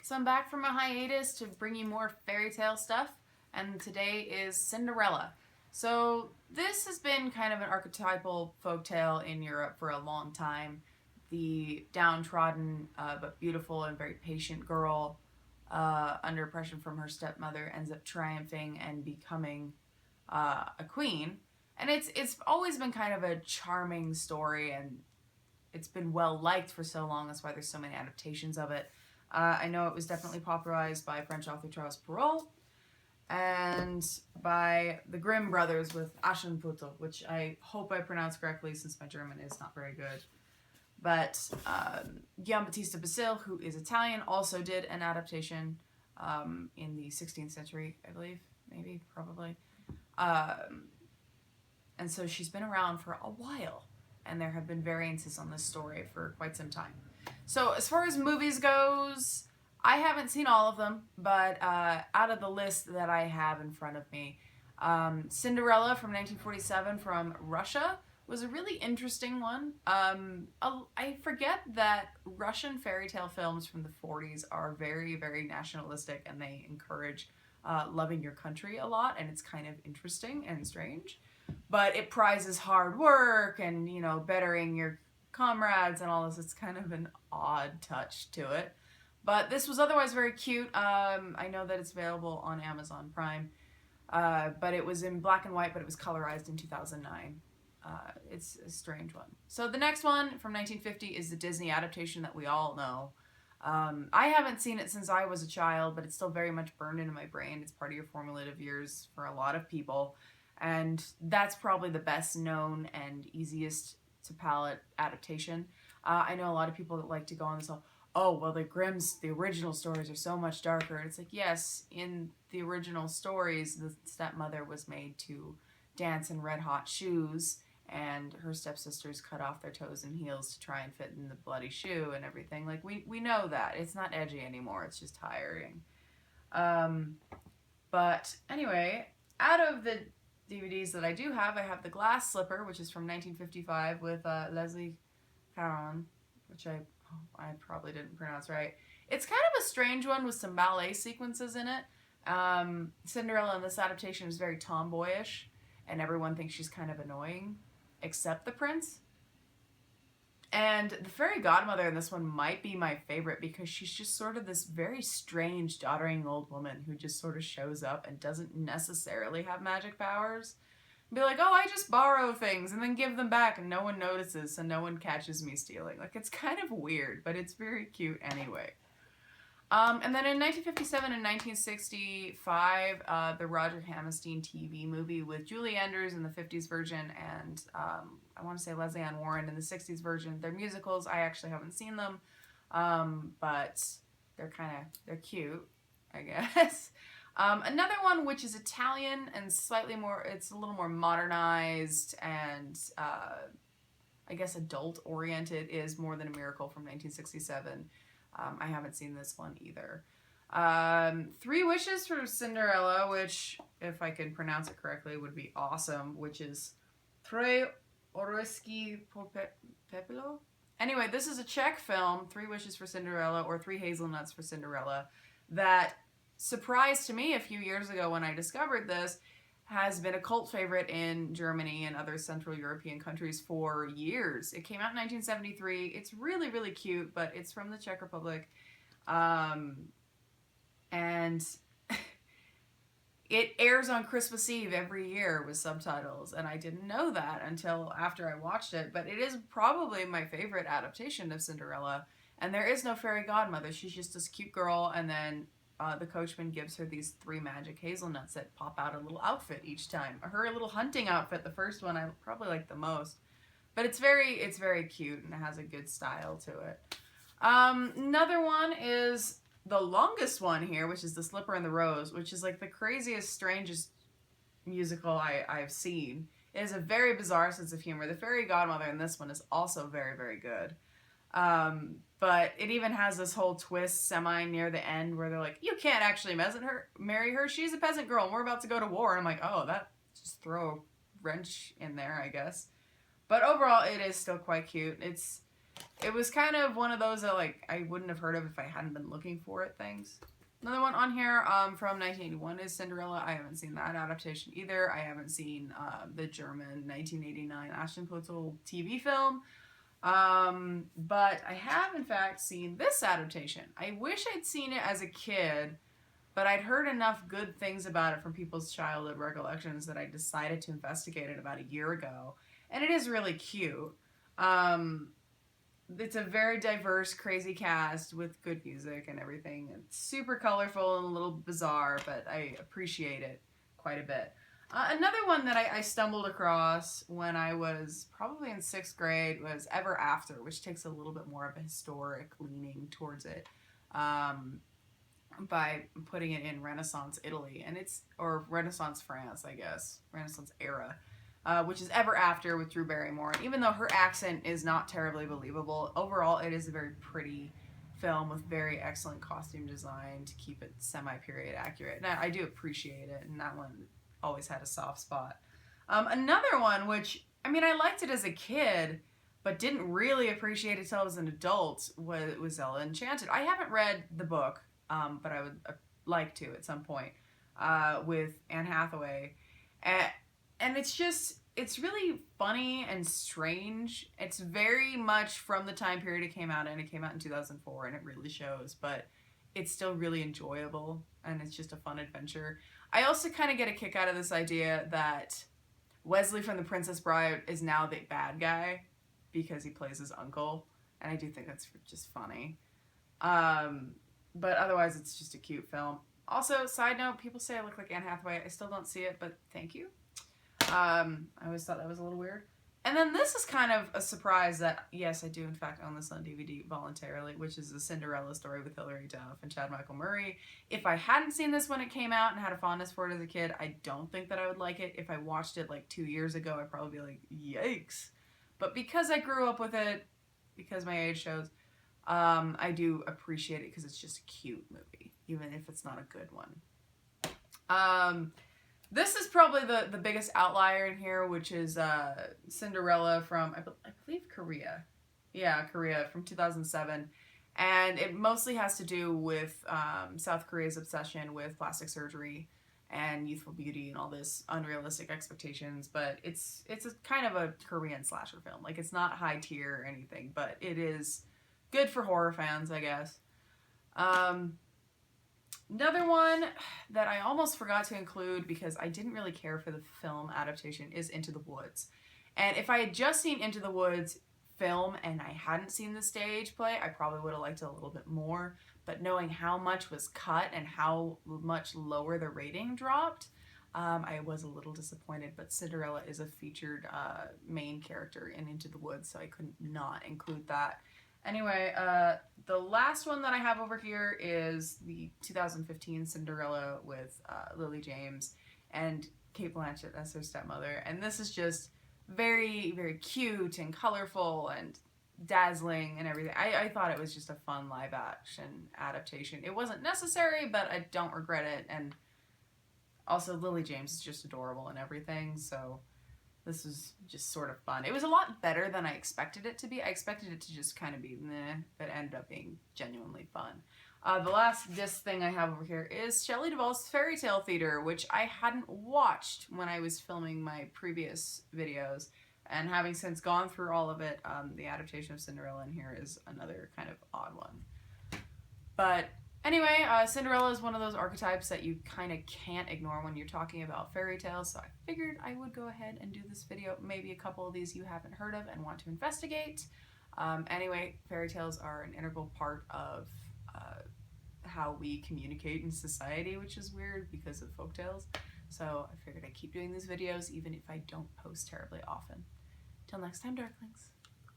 So I'm back from a hiatus to bring you more fairy tale stuff, and today is Cinderella. So this has been kind of an archetypal folktale in Europe for a long time. The downtrodden but beautiful and very patient girl, under oppression from her stepmother, ends up triumphing and becoming a queen. And it's always been kind of a charming story, and it's been well liked for so long. That's why there's so many adaptations of it. I know it was definitely popularized by French author Charles Perrault and by the Grimm brothers with Aschenputtel, which I hope I pronounced correctly since my German is not very good. But Gian Battista Basile, who is Italian, also did an adaptation in the 16th century, I believe, maybe, probably. And so she's been around for a while, and there have been variances on this story for quite some time. So as far as movies goes, I haven't seen all of them, but out of the list that I have in front of me, Cinderella from 1947 from Russia was a really interesting one. I forget that Russian fairy tale films from the 40s are very, very nationalistic, and they encourage loving your country a lot, and it's kind of interesting and strange. But it prizes hard work and, you know, bettering your comrades and all this. It's kind of an odd touch to it. But this was otherwise very cute. I know that it's available on Amazon Prime. But it was in black and white, but it was colorized in 2009. It's a strange one. So the next one from 1950 is the Disney adaptation that we all know. I haven't seen it since I was a child, but it's still very much burned into my brain. It's part of your formative years for a lot of people. And that's probably the best known and easiest to palate adaptation. I know a lot of people that like to go on this whole, oh, well, the Grimm's, the original stories are so much darker. And it's like, yes, in the original stories, the stepmother was made to dance in red hot shoes, and her stepsisters cut off their toes and heels to try and fit in the bloody shoe and everything. Like, we know that. It's not edgy anymore. It's just tiring. But anyway, out of the DVDs that I do have, I have The Glass Slipper, which is from 1955 with Leslie Caron, which I probably didn't pronounce right. It's kind of a strange one with some ballet sequences in it. Cinderella in this adaptation is very tomboyish, and everyone thinks she's kind of annoying, except the prince. And the fairy godmother in this one might be my favorite because she's just sort of this very strange, doddering old woman who just sort of shows up and doesn't necessarily have magic powers. Be like, oh, I just borrow things and then give them back and no one notices and no one catches me stealing. Like, it's kind of weird, but it's very cute anyway. And then in 1957 and 1965, the Roger Hammerstein TV movie with Julie Andrews in the 50s version and I want to say Leslie Ann Warren in the 60s version. They're musicals. I actually haven't seen them, but they're cute, I guess. Another one which is Italian and slightly more, it's a little more modernized and I guess adult-oriented, is More Than a Miracle from 1967. I haven't seen this one either. Three Wishes for Cinderella, which, if I can pronounce it correctly, would be awesome, which is Tre Oreszki Pepilo? Anyway, this is a Czech film, Three Wishes for Cinderella, or Three Hazelnuts for Cinderella, that surprised to me a few years ago when I discovered this, has been a cult favorite in Germany and other Central European countries for years. It came out in 1973. It's really, really cute, but it's from the Czech Republic. And it airs on Christmas Eve every year with subtitles, and I didn't know that until after I watched it, but it is probably my favorite adaptation of Cinderella, and there is no fairy godmother. She's just this cute girl, and then the coachman gives her these three magic hazelnuts that pop out a little outfit each time. Her little hunting outfit, the first one, I probably like the most. But it's very cute, and it has a good style to it. Another one is the longest one here, which is The Slipper and the Rose, which is like the craziest, strangest musical I've seen. It has a very bizarre sense of humor. The fairy godmother in this one is also very, very good. But it even has this whole twist semi near the end where they're like, you can't actually marry her. She's a peasant girl and we're about to go to war. And I'm like, oh, that just throw a wrench in there, I guess. But overall, it is still quite cute. It's it was kind of one of those that like I wouldn't have heard of if I hadn't been looking for it things. Another one on here from 1981 is Cinderella. I haven't seen that adaptation either. I haven't seen the German 1989 Aschenputtel TV film. But I have in fact seen this adaptation. I wish I'd seen it as a kid, but I'd heard enough good things about it from people's childhood recollections that I decided to investigate it about a year ago. And it is really cute. It's a very diverse, crazy cast with good music and everything. It's super colorful and a little bizarre, but I appreciate it quite a bit. Another one that I stumbled across when I was probably in 6th grade was Ever After, which takes a little bit more of a historic leaning towards it by putting it in Renaissance Italy, or Renaissance France, I guess, Renaissance era. Which is Ever After with Drew Barrymore. And even though her accent is not terribly believable, overall it is a very pretty film with very excellent costume design to keep it semi-period accurate. And I do appreciate it, and that one always had a soft spot. Another one, which, I mean, I liked it as a kid, but didn't really appreciate it until I was an adult, was Enchanted. I haven't read the book, but I would like to at some point, with Anne Hathaway. And it's really funny and strange. It's very much from the time period it came out in. It came out in 2004, and it really shows, but it's still really enjoyable, and it's just a fun adventure. I also kind of get a kick out of this idea that Wesley from The Princess Bride is now the bad guy because he plays his uncle, and I do think that's just funny. But otherwise, it's just a cute film. Also, side note, people say I look like Anne Hathaway. I still don't see it, but thank you. I always thought that was a little weird. And then this is kind of a surprise that, yes, I do in fact own this on DVD voluntarily, which is The Cinderella Story with Hilary Duff and Chad Michael Murray. If I hadn't seen this when it came out and had a fondness for it as a kid, I don't think that I would like it. If I watched it like 2 years ago, I'd probably be like, yikes. But because I grew up with it, because my age shows, I do appreciate it because it's just a cute movie, even if it's not a good one. This is probably the biggest outlier in here, which is Cinderella from, I believe, Korea. Yeah, Korea, from 2007. And it mostly has to do with South Korea's obsession with plastic surgery and youthful beauty and all this unrealistic expectations. But it's a kind of a Korean slasher film. Like, it's not high tier or anything, but it is good for horror fans, I guess. Another one that I almost forgot to include because I didn't really care for the film adaptation is Into the Woods. And if I had just seen Into the Woods film and I hadn't seen the stage play, I probably would have liked it a little bit more. But knowing how much was cut and how much lower the rating dropped, I was a little disappointed. But Cinderella is a featured main character in Into the Woods, so I couldn't not include that. Anyway, the last one that I have over here is the 2015 Cinderella with Lily James and Cate Blanchett as her stepmother. And this is just very, very cute and colorful and dazzling and everything. I thought it was just a fun live action adaptation. It wasn't necessary, but I don't regret it. And also Lily James is just adorable and everything, so this was just sort of fun. It was a lot better than I expected it to be. I expected it to just kind of be meh, but it ended up being genuinely fun. The last disc thing I have over here is Shelley Duvall's Fairy Tale Theater, which I hadn't watched when I was filming my previous videos. And having since gone through all of it, the adaptation of Cinderella in here is another kind of odd one. But anyway, Cinderella is one of those archetypes that you kind of can't ignore when you're talking about fairy tales, so I figured I would go ahead and do this video. Maybe a couple of these you haven't heard of and want to investigate. Anyway, fairy tales are an integral part of how we communicate in society, which is weird because of folktales. So I figured I'd keep doing these videos even if I don't post terribly often. Till next time, Darklings.